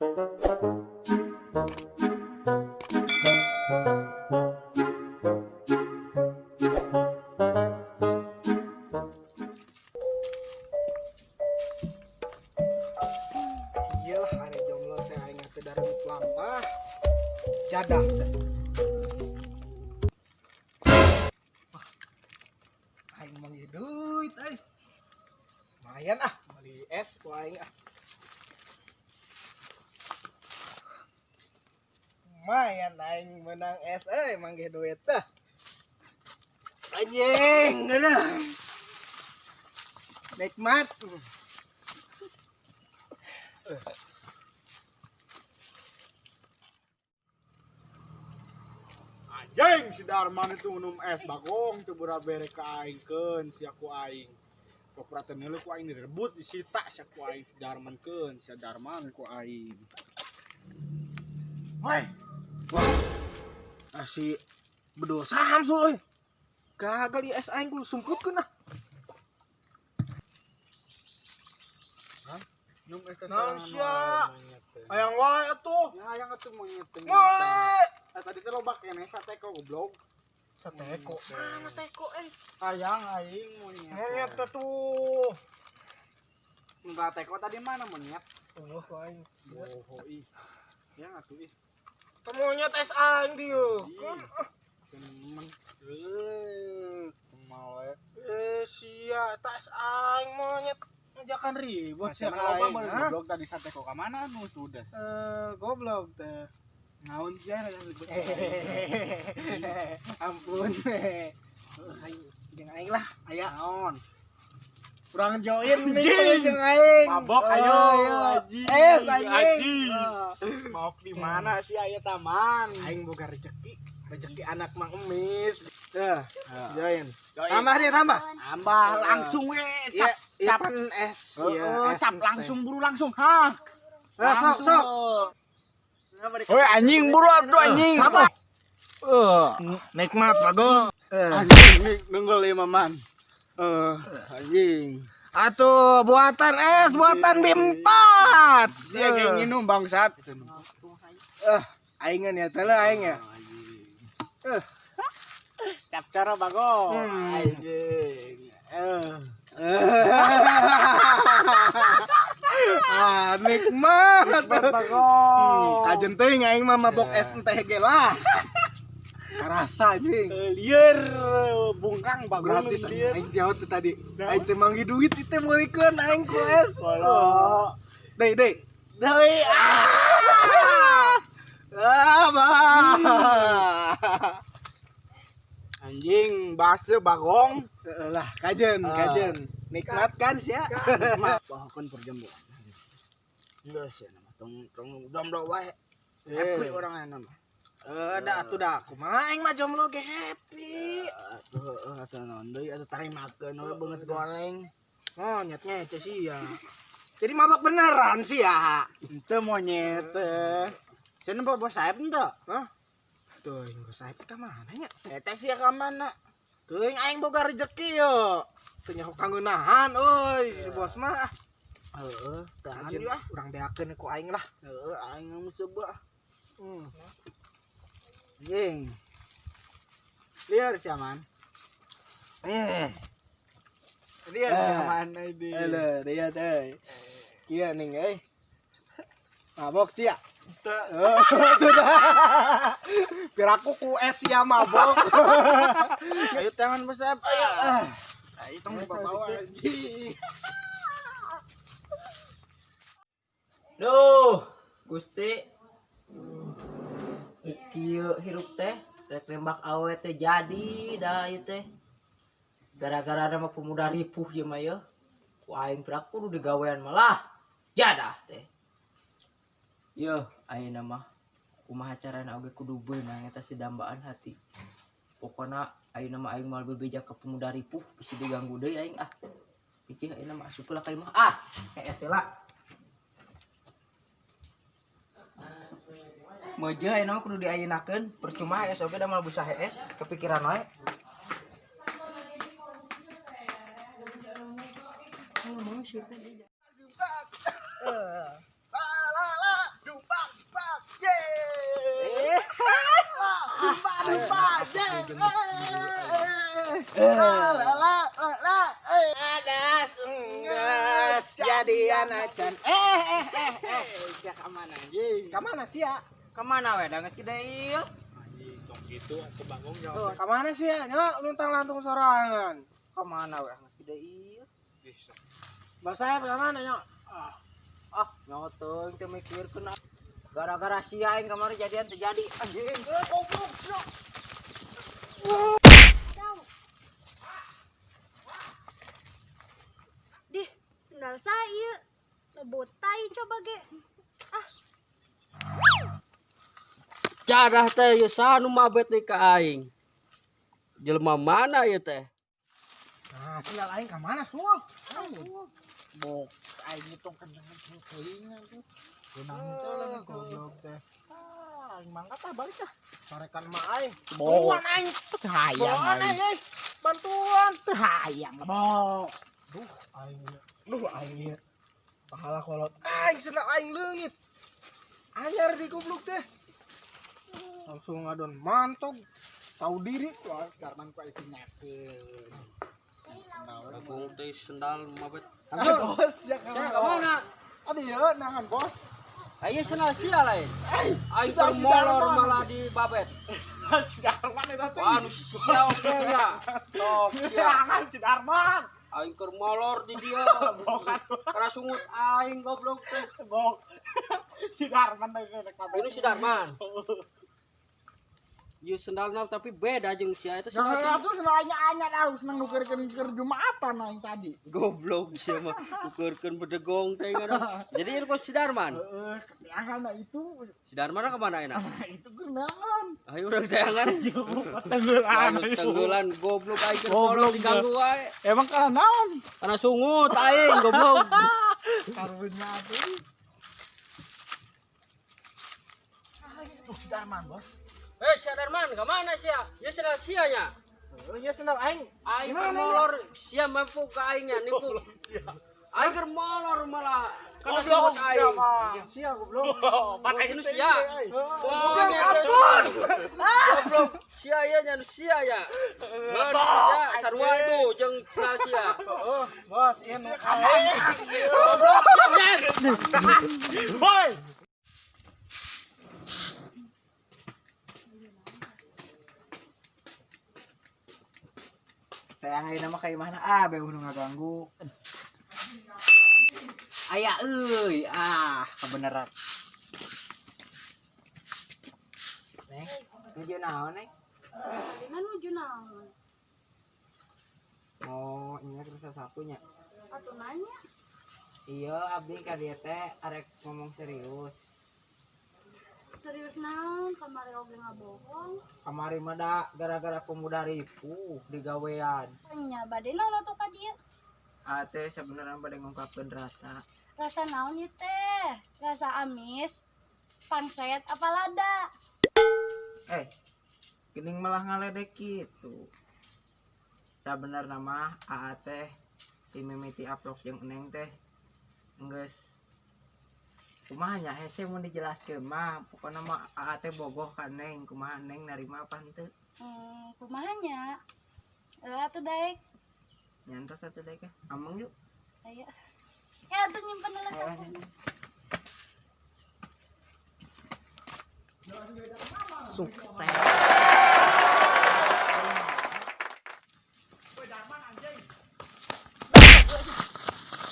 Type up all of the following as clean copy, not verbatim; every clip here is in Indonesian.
Iyalah hari jomblo teh aing teh dari lampah. Jadah. Aing mah ieu duit euy. Lumayan ah beli es ku aing ah. Lumayan aing menang es euy mangge duit teh. Anjing, geuleuh. Nikmat. Anjing si Darman itu minum es bagong tuh bere ka aingkeun si aku aing. Poperaten heula ku aing direbut disita si aku aing si Darman keun, si Darman ku aing. Woi. Wah. Si bedo Samsul euy. Gagal ieu es aing kudu sumputkeun ah. Minum es teh Naon sorangan sia? monyet teh. Hayang wae atuh. Ya hayang atuh monyet teh. Ngole. Tadi teh loba keneh sate kok goblok. Sateko. Mana teko Hayang aing monyet. Monyet teh tuh. Enggak teko tadi mana monyet? Tuh aing. Oh ih. Ya atuh ih. Monyet es aing dieu. Temen. Kemal we. Sia tas aing monyet ngajakan ribut sia Masih ka loba aing. mun goblok tadi sate kok ka mana nu tudes. Goblok teh. Naon sih ada ribut. Ampun. Aing jeung aing lah aya. Naon? Kurang join nih jeung aing. Mabok Oh, ayo iya. Aji. Anjing. Aji. Oh. Maaf di mana sih aya taman? Aing boga rezeki anak Mang Emis. Tah, Ah. join. Join. Tambah dia tambah. Tambah langsung we. Iya, Cap ipan es. Iya, es cap teh. langsung buru langsung. Ha. Sok. Woi anjing buru atuh anjing. Sabar. Nikmat bago. Anjing nunggul 5 man. Anjing. Atuh buatan es, buatan B4. Sia kayak nginum bangsat. Aingan ya teh aing ya. Cap cara bago. Hmm. Anjing. Nikmat Bago. kajen teuing aing mah mabok es teh ge lah. Karasa anjing. Lieur bungkang bago Berarti lieur. aing jawab tuh tadi. Aing teh manggi duit teh meulikeun aing ku es. Walau. Deui. Deui. Anjing base bagong. Lah kajen. Nikmat kan sia. Bahakan perjambu. Enggak sih nama tong jomblo wae. Happy orang nama. Da atuh da kumaha aing mah jomblo ge happy. Atuh naon deui atuh tarimakeun we beungeut goreng. Oh nyetnya sia. Jadi mabok beneran sih ya. Henteu monyet teh. Cenah bawa sayap henteu? Hah? Tuh, yang saya ka mana nya? Eta sia ka mana? Tuh aing boga rezeki yo. Teu nyaho kanggo nahan euy, si bos mah. Heeh, tahan Anjir ya. urang beakeun ku aing lah. Heeh, aing mah seubah. Anjing. Liar si aman. Liar si aman ini. Halo, dia teh. Kieu ning euy. Mabok sia. Sudah. Piraku ku es sia mabok. Ayo tangan besar. Ayo tong bawa anjing. Duh, Gusti. Kieu hirup teh rek nembak awe teh jadi dah ieu teh. Gara-gara nama pemuda ripuh ieu mah yeuh. Ku aing prak kudu digawean malah jadah teh. Yeuh, ayeuna mah kumaha carana oge kudu beunang eta si dambaan hati. Pokona ayeuna mah aing moal bebeja ka pemuda ripuh bisi diganggu deui aing ah. Bisi ayeuna mah asup lah ka imah ah. Hees lah. Meja ayeuna mah kudu diayenakeun, percuma hees oge da moal bisa hees, kepikiran wae. jemut. Ada senggas jadian acan. Cak kemana anjing? Kamana sih ya? Kemana we da geus gede ieu? Anjing tong gitu aku bangun Tuh, jawab. kamana sih ya? Nya luntang lantung sorangan. Kemana we geus gede ieu? Bahasa mana nya? Ah, nyaho teuing teu mikirkeun. Gara-gara si aing kemarin jadian terjadi anjing. Goblok. Dih, sendal saya ngebotai coba ge. Cadah teh ieu saha nu mabet deui ka aing. Jelema mana ieu teh? Nah, sendal aing ka mana, Sul? Bok aing hitung kendangan teuing tuh. Benang teh goblok teh. Aing mangkat tah balik tah. Sarekan mah aing. Bok. Bantuan aing. Hayang Bantuan aing. aing. Bantuan. Hayang. Bok. Duh aing ieu. Pahala kolot. Aing sendal aing leungit. Anyar di goblok teh. Langsung ngadon mantog. Tahu diri. Wah, sekarang ku itu nyakeun. Bagong teh sendal mabet. Bos, ya Cara kan. ka mana? Aduh ya, nangan bos. Ayo sendal sia lain. Aing termolor malah di babet. Si Darman eta teh. Wah, nu sia oge nya. Sok sia. Nangan si Darman. Aing keur molor di dia. Karena sungut aing goblok teh. Bok. Si Darman teh Ini si Darman. Ieu sendalna tapi beda jeung sia eta Yang sendal. satu senangnya anyar harus nang nukerkeun keur Jumatan aing tadi. Goblok sia mah ukeurkeun bedegong teh ngaran. Jadi ieu ku si Darman. Yang sana itu Si Darman ka mana enak? itu genangan. Ayo urang tayangan. Tenggelan. Tenggelan goblok aing keur molor diganggu wae. Emang kana naon? Karena sungut aing goblok. Karunya tuh. Tuh si Darman, Bos. Si Darman ka mana sia? Ieu sendal sia nya. Ieu sendal aing. Aing keur molor sia mampu ka aing nya nipu. Aing keur molor malah karena sungut aing. Sia goblok. Pakai nu sia. Wah, ampun. Goblok. Sia ieu nya nu sia ya. Ngan sia sarua itu jeung sendal sia. Bos, ieu nu Goblok sia men. Boy. Tayang ayeuna mah ka imahna bae nu ngaganggu. Aya euy, kebeneran. Neng, nuju naon, Neng? Kalian nuju naon? Mau ingat rasa sapunya. Atuh nanya. Iya, abdi ka dieu teh arek ngomong serius. Serius naon? Kamari oge ngabohong. Kamari mah da gara-gara pemuda ripuh di gawean. Nya bade naon atuh ka dieu? Teh sebenarnya bade ngungkapkeun rasa. Rasa naon ieu teh? Rasa amis, pangset apa lada? Geuning malah ngaledek kitu. Sabenerna mah teh timimiti aplok jeung Eneng teh geus kumaha nya hese mun dijelaskeun mah pokona mah teh bogoh ka Neng kumaha Neng narima apa henteu. Kumaha nya? Atuh daek. Nyantos atuh daek ameng yuk. Aya. Ya atuh nyimpen heula sampun. Sukses.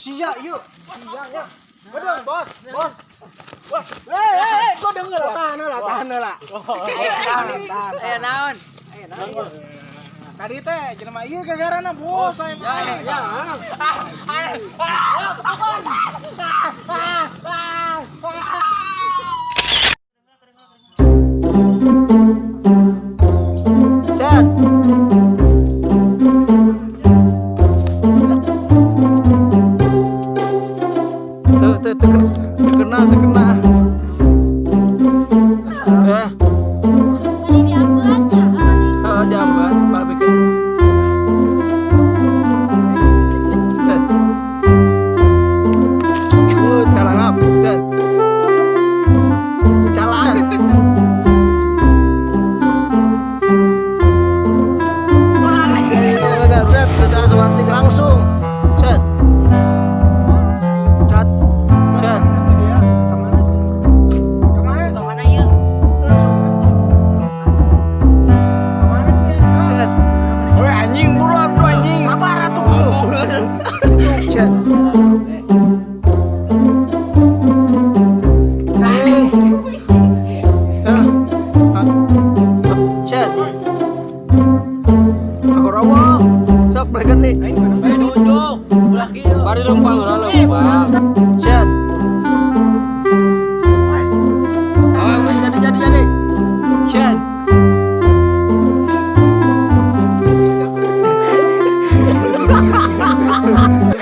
sia ieu. Sia ya. Bener, Bos. Bos. Gua denger tahan heula. Aya naon? Tadi teh jelema ieu gagarana bos saya mah. Ya. Chan. Tuh terkena. Tadi diambelannya. Diambil, Pak bikin. Chan. Kalangap, Chan. lalu Bang.